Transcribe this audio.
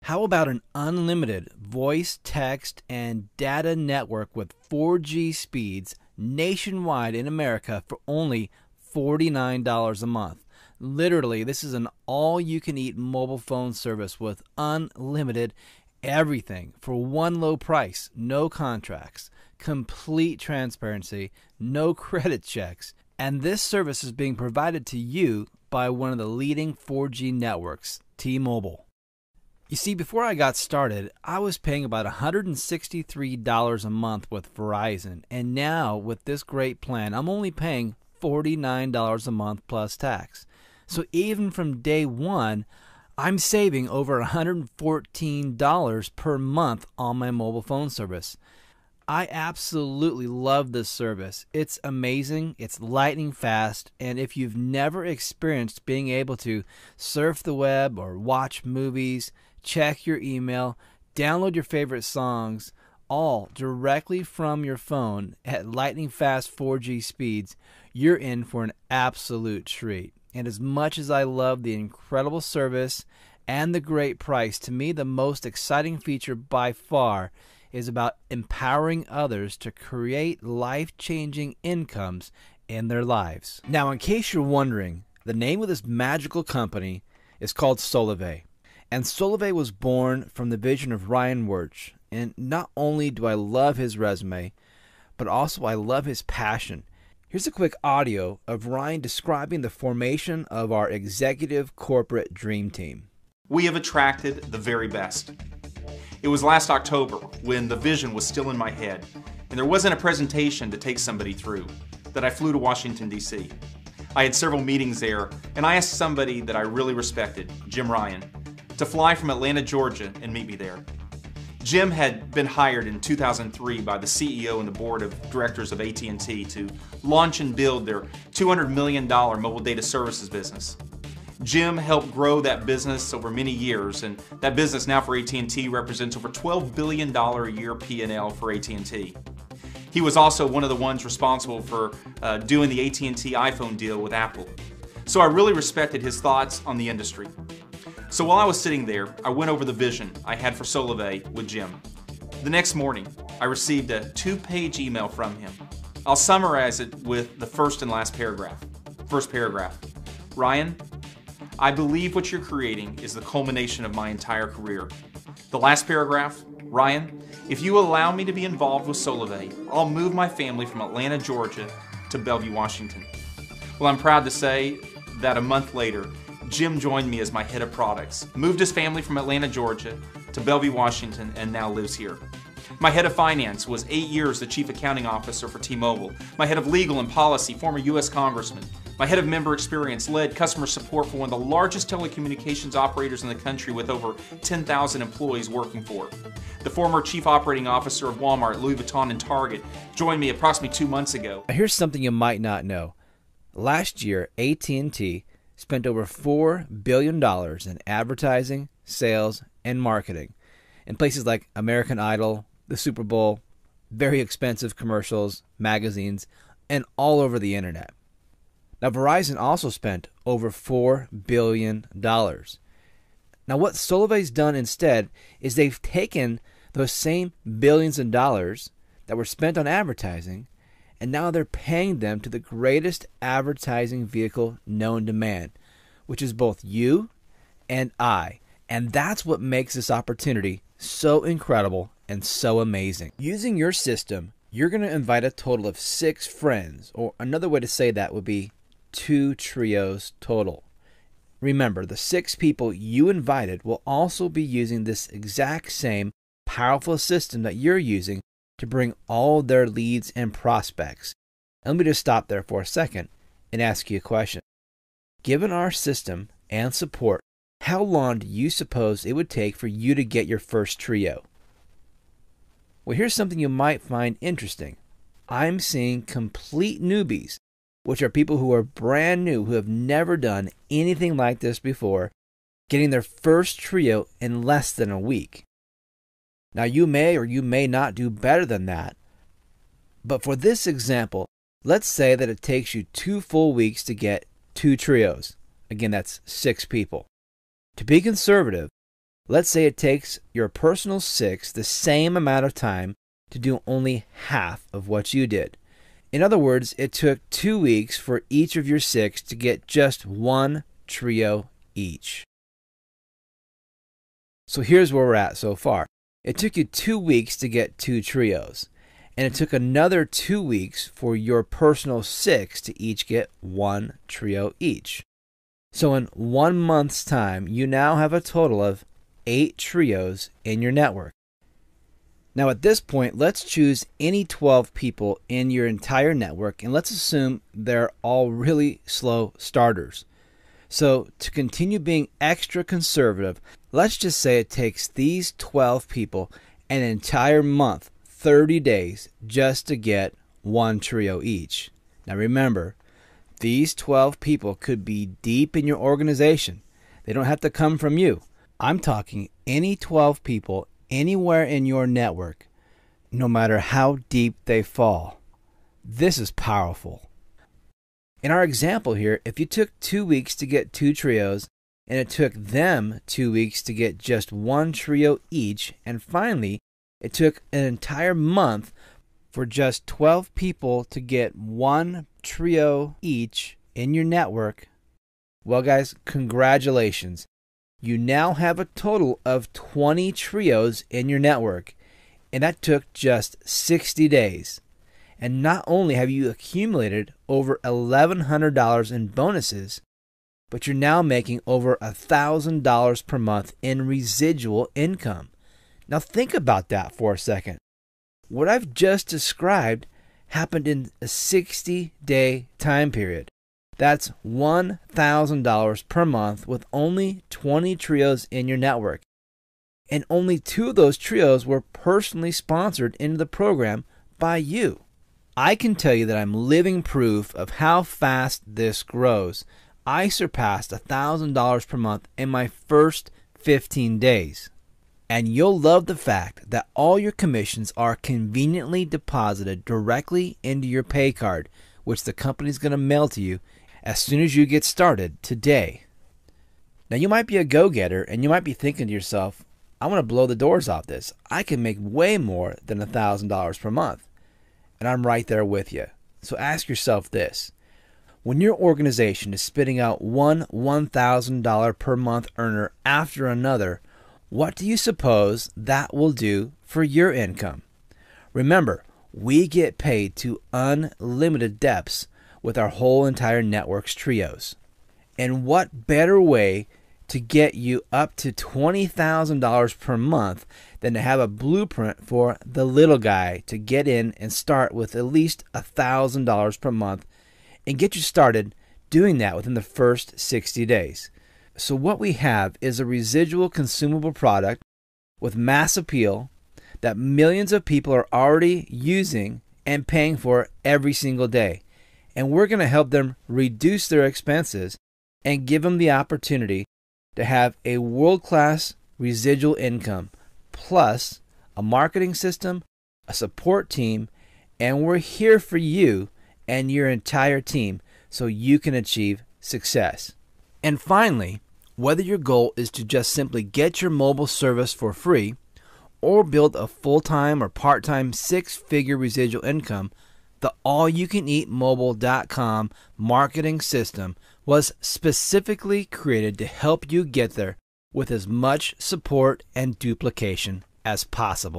How about an unlimited voice, text, and data network with 4G speeds nationwide in America for only $49 a month? Literally, this is an all-you-can-eat mobile phone service with unlimited everything for one low price, no contracts, complete transparency, no credit checks. And this service is being provided to you by one of the leading 4G networks, T-Mobile. You see, before I got started, I was paying about $163 a month with Verizon, and now with this great plan, I'm only paying $49 a month plus tax. So even from day one, I'm saving over $114 per month on my mobile phone service. I absolutely love this service. It's amazing, it's lightning fast, and if you've never experienced being able to surf the web or watch movies, check your email, download your favorite songs, all directly from your phone at lightning fast 4G speeds, you're in for an absolute treat. And as much as I love the incredible service and the great price, to me the most exciting feature by far is about empowering others to create life-changing incomes in their lives. Now, in case you're wondering, the name of this magical company is called Solivay. And Solivay was born from the vision of Ryan Wirtz. And not only do I love his resume, but also I love his passion. Here's a quick audio of Ryan describing the formation of our executive corporate dream team. We have attracted the very best. It was last October when the vision was still in my head and there wasn't a presentation to take somebody through that I flew to Washington, D.C. I had several meetings there and I asked somebody that I really respected, Jim Ryan, to fly from Atlanta, Georgia and meet me there. Jim had been hired in 2003 by the CEO and the board of directors of AT&T to launch and build their $200 million mobile data services business. Jim helped grow that business over many years, and that business now for AT&T represents over $12 billion a year P&L for AT&T. He was also one of the ones responsible for doing the AT&T iPhone deal with Apple. So I really respected his thoughts on the industry. So while I was sitting there, I went over the vision I had for Solivay with Jim. The next morning, I received a 2-page email from him. I'll summarize it with the first and last paragraph. First paragraph, Ryan, I believe what you're creating is the culmination of my entire career. The last paragraph, Ryan, if you allow me to be involved with Solivay, I'll move my family from Atlanta, Georgia to Bellevue, Washington. Well, I'm proud to say that a month later, Jim joined me as my head of products, moved his family from Atlanta, Georgia to Bellevue, Washington, and now lives here. My head of finance was 8 years the chief accounting officer for T-Mobile. My head of legal and policy, former U.S. congressman. My head of member experience led customer support for one of the largest telecommunications operators in the country with over 10,000 employees working for it. The former chief operating officer of Walmart, Louis Vuitton, and Target joined me approximately 2 months ago. Here's something you might not know. Last year, AT&T spent over $4 billion in advertising, sales, and marketing in places like American Idol, the Super Bowl, very expensive commercials, magazines, and all over the internet. Now, Verizon also spent over $4 billion. Now, what Solivay's done instead is they've taken those same billions of dollars that were spent on advertising, and now they're paying them to the greatest advertising vehicle known to man, which is both you and I. And that's what makes this opportunity so incredible and so amazing. Using your system, you're going to invite a total of 6 friends, or another way to say that would be 2 trios total. Remember, the 6 people you invited will also be using this exact same powerful system that you're using to bring all their leads and prospects. And let me just stop there for a second and ask you a question. Given our system and support, how long do you suppose it would take for you to get your first trio? Well, here's something you might find interesting. I'm seeing complete newbies, which are people who are brand new, who have never done anything like this before, getting their first trio in less than a week. Now, you may or you may not do better than that, but for this example, let's say that it takes you 2 full weeks to get 2 trios. Again, that's 6 people. To be conservative, Let's say it takes your personal 6 the same amount of time to do only half of what you did. In other words, it took 2 weeks for each of your 6 to get just 1 trio each. So here's where we're at so far. It took you 2 weeks to get 2 trios, and it took another 2 weeks for your personal 6 to each get 1 trio each. So in 1 month's time, you now have a total of 8 trios in your network. Now at this point, let's choose any 12 people in your entire network, and let's assume they're all really slow starters. So to continue being extra conservative, let's just say it takes these 12 people an entire month, 30 days, just to get 1 trio each. Now remember, these 12 people could be deep in your organization. They don't have to come from you. I'm talking any 12 people anywhere in your network, no matter how deep they fall. This is powerful. In our example here, if you took 2 weeks to get 2 trios, and it took them 2 weeks to get just 1 trio each, and finally, it took an entire month for just 12 people to get 1 trio each in your network, well guys, congratulations. You now have a total of 20 trios in your network, and that took just 60 days. And not only have you accumulated over $1,100 in bonuses, but you're now making over $1,000 per month in residual income. Now think about that for a second. What I've just described happened in a 60-day time period. That's $1,000 per month with only 20 trios in your network. And only 2 of those trios were personally sponsored into the program by you. I can tell you that I'm living proof of how fast this grows. I surpassed $1,000 per month in my first 15 days. And you'll love the fact that all your commissions are conveniently deposited directly into your pay card, which the company's going to mail to you as soon as you get started today. Now you might be a go-getter and you might be thinking to yourself, I want to blow the doors off this. I can make way more than $1,000 per month. And I'm right there with you. So ask yourself this. When your organization is spitting out one $1,000 per month earner after another, what do you suppose that will do for your income? Remember, we get paid to unlimited depths with our whole entire network's trios. And what better way to get you up to $20,000 per month than to have a blueprint for the little guy to get in and start with at least $1,000 per month and get you started doing that within the first 60 days. So what we have is a residual consumable product with mass appeal that millions of people are already using and paying for every single day. And we're going to help them reduce their expenses and give them the opportunity to have a world-class residual income, plus a marketing system, a support team, and we're here for you and your entire team so you can achieve success. And finally, whether your goal is to just simply get your mobile service for free or build a full-time or part-time 6-figure residual income, the allyoucaneatmobile.com marketing system was specifically created to help you get there with as much support and duplication as possible.